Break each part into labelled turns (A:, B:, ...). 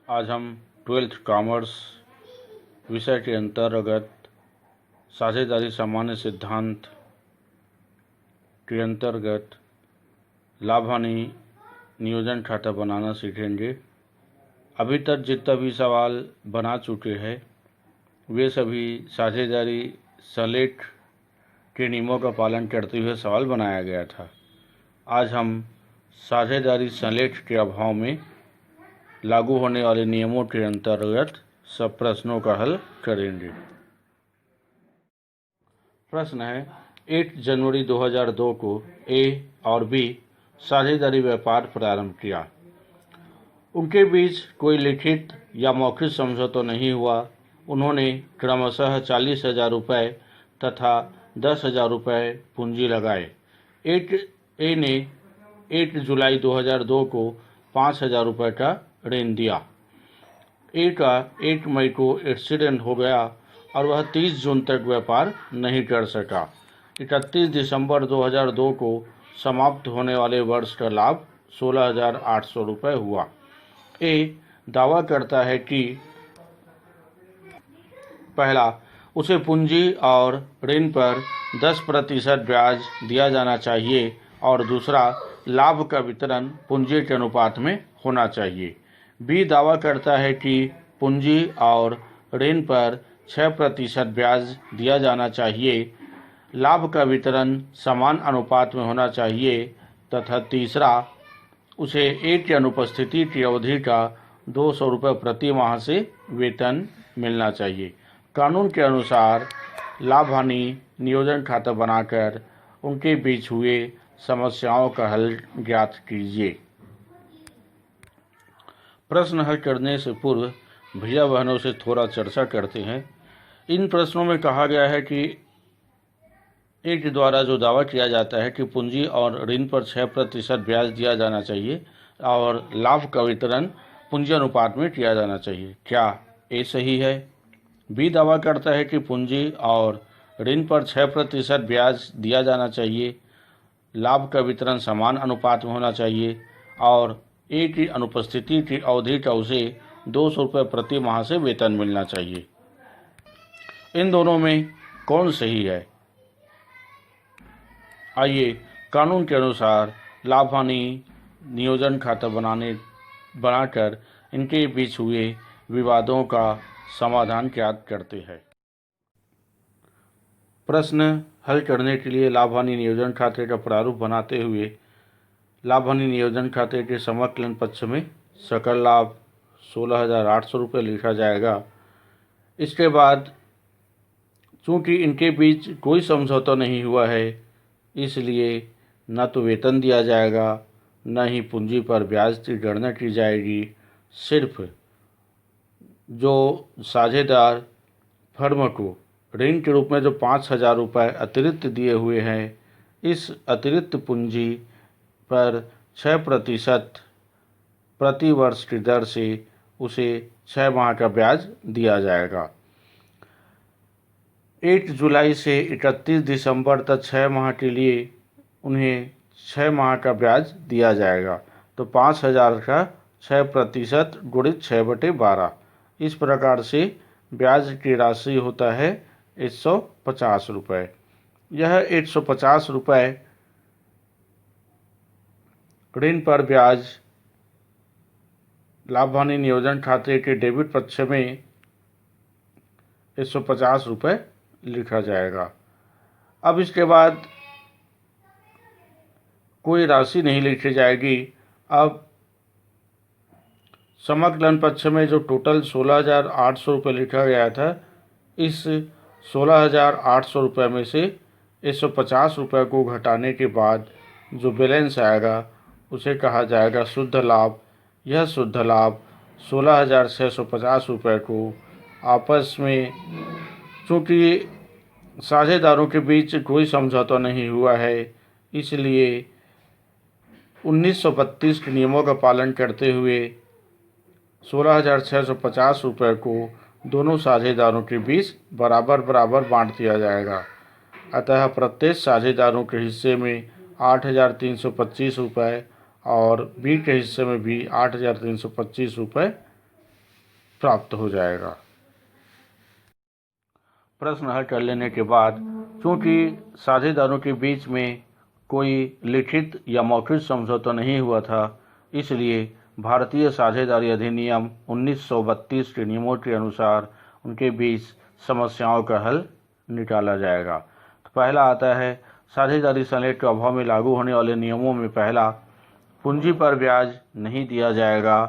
A: आज हम 12th commerce विषय के अंतर्गत साझेदारी सामान्य सिद्धांत के अंतर्गत लाभ हानि नियोजन खाता बनाना सीखेंगे। अभी तक जितना भी सवाल बना चुके हैं वे सभी साझेदारी सलेट के नियमों का पालन करते हुए सवाल बनाया गया था। आज हम साझेदारी सलेट के अभाव में लागू होने वाले नियमों के अंतर्गत सब प्रश्नों का हल करेंगे। प्रश्न है, 8 जनवरी 2002 को ए और बी साझेदारी व्यापार प्रारंभ किया। उनके बीच कोई लिखित या मौखिक समझौता नहीं हुआ। उन्होंने क्रमशः 40,000 रुपये तथा 10,000 रुपये पूंजी लगाए। ए ने 8 जुलाई 2002 को 5,000 रुपये का ऋण दिया। ए का 1 मई को एक्सीडेंट हो गया और वह 30 जून तक व्यापार नहीं कर सका। 31 दिसंबर 2002 को समाप्त होने वाले वर्ष का लाभ 16,800 रुपये हुआ। ए दावा करता है कि पहला, उसे पूंजी और ऋण पर 10% ब्याज दिया जाना चाहिए और दूसरा, लाभ का वितरण पूंजी के अनुपात में होना चाहिए। बी दावा करता है कि पूंजी और ऋण पर 6% ब्याज दिया जाना चाहिए, लाभ का वितरण समान अनुपात में होना चाहिए तथा तीसरा, उसे ए की अनुपस्थिति की अवधि का 200 रुपये प्रति माह से वेतन मिलना चाहिए। कानून के अनुसार लाभ हानि नियोजन खाता बनाकर उनके बीच हुए समस्याओं का हल ज्ञात कीजिए। प्रश्न हल करने से पूर्व भैया बहनों से थोड़ा चर्चा करते हैं। इन प्रश्नों में कहा गया है कि ए के द्वारा जो दावा किया जाता है कि पूंजी और ऋण पर 6% ब्याज दिया जाना चाहिए और लाभ का वितरण पूंजी अनुपात में किया जाना चाहिए, क्या ए सही है? बी दावा करता है कि पूंजी और ऋण पर 6% ब्याज दिया जाना चाहिए, लाभ का वितरण समान अनुपात में होना चाहिए और ए की अनुपस्थिति की अवधि का उसे 200 रुपये प्रति माह से वेतन मिलना चाहिए। इन दोनों में कौन सही है? आइए कानून के अनुसार लाभ हानि नियोजन खाता बनाकर इनके बीच हुए विवादों का समाधान ज्ञात करते हैं। प्रश्न हल करने के लिए लाभ हानि नियोजन खाते का प्रारूप बनाते हुए लाभ हानि नियोजन खाते के समाकलन पक्ष में सकल लाभ 16,800 रुपये लिखा जाएगा। इसके बाद चूँकि इनके बीच कोई समझौता नहीं हुआ है इसलिए न तो वेतन दिया जाएगा न ही पूंजी पर ब्याज की गणना की जाएगी। सिर्फ जो साझेदार फर्म को ऋण के रूप में जो 5,000 रुपये अतिरिक्त दिए हुए हैं इस अतिरिक्त पूंजी पर 6% प्रति वर्ष की दर से उसे 6 माह का ब्याज दिया जाएगा। 1 जुलाई से 31 दिसंबर तक 6 माह के लिए उन्हें 6 माह का ब्याज दिया जाएगा। तो 5,000 का 6% गुणित 6/12, इस प्रकार से ब्याज की राशि होता है 150 रुपये। यह 150 रुपये ऋण पर ब्याज लाभ हानि नियोजन खाते के डेबिट पक्ष में 150 रुपये लिखा जाएगा। अब इसके बाद कोई राशि नहीं लिखी जाएगी। अब समाकलन पक्ष में जो टोटल 16,800 रुपये लिखा गया था इस 16,800 रुपये में से 150 रुपये को घटाने के बाद जो बैलेंस आएगा उसे कहा जाएगा शुद्ध लाभ। यह शुद्ध लाभ 16,650 रुपये को आपस में, चूँकि साझेदारों के बीच कोई समझौता नहीं हुआ है इसलिए 1932 के नियमों का पालन करते हुए 16,650 रुपये को दोनों साझेदारों के बीच बराबर बराबर बांट दिया जाएगा। अतः प्रत्येक साझेदारों के हिस्से में 8,325 रुपये और बी के हिस्से में भी 8,325 रुपये प्राप्त हो जाएगा। प्रश्न हल कर लेने के बाद चूंकि साझेदारों के बीच में कोई लिखित या मौखिक समझौता नहीं हुआ था, इसलिए भारतीय साझेदारी अधिनियम 1932 के नियमों के अनुसार उनके बीच समस्याओं का हल निकाला जाएगा। तो पहला आता है साझेदारी संलेख के अभाव में लागू होने वाले नियमों में पहला, पूंजी पर ब्याज नहीं दिया जाएगा।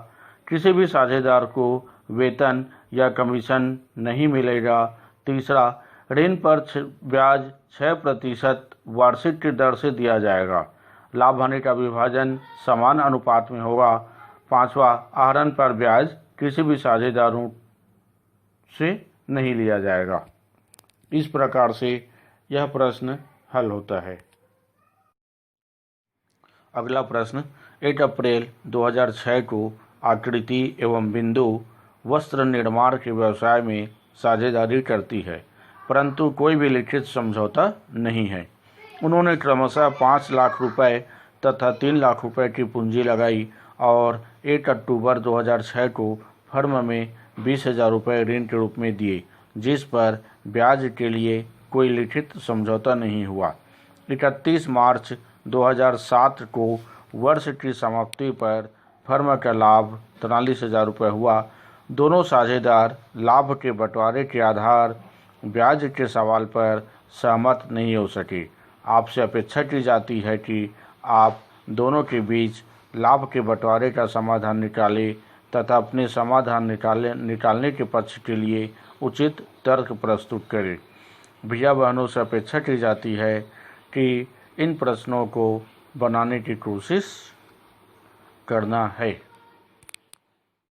A: किसी भी साझेदार को वेतन या कमीशन नहीं मिलेगा। तीसरा, ऋण पर ब्याज 6% वार्षिक की दर से दिया जाएगा। लाभ हानि का विभाजन समान अनुपात में होगा। पांचवा, आहरण पर ब्याज किसी भी साझेदारों से नहीं लिया जाएगा। इस प्रकार से यह प्रश्न हल होता है। अगला प्रश्न, 1 अप्रैल 2006 को आकृति एवं बिंदु वस्त्र निर्माण के व्यवसाय में साझेदारी करती है, परंतु कोई भी लिखित समझौता नहीं है। उन्होंने क्रमशः 5 लाख रुपए तथा 3 लाख रुपए की पूंजी लगाई और 1 अक्टूबर 2006 को फर्म में 20,000 रुपये ऋण के रूप में दिए, जिस पर ब्याज के लिए कोई लिखित समझौता नहीं हुआ। 31 मार्च 2007 को वर्ष की समाप्ति पर फर्म का लाभ 43,000 रुपये हुआ। दोनों साझेदार लाभ के बंटवारे के आधार ब्याज के सवाल पर सहमत नहीं हो सके। आपसे अपेक्षा की जाती है कि आप दोनों के बीच लाभ के बंटवारे का समाधान निकालें तथा अपने समाधान निकालने के पक्ष के लिए उचित तर्क प्रस्तुत करें। भैया बहनों से अपेक्षा की जाती है कि इन प्रश्नों को बनाने की कोशिश करना है।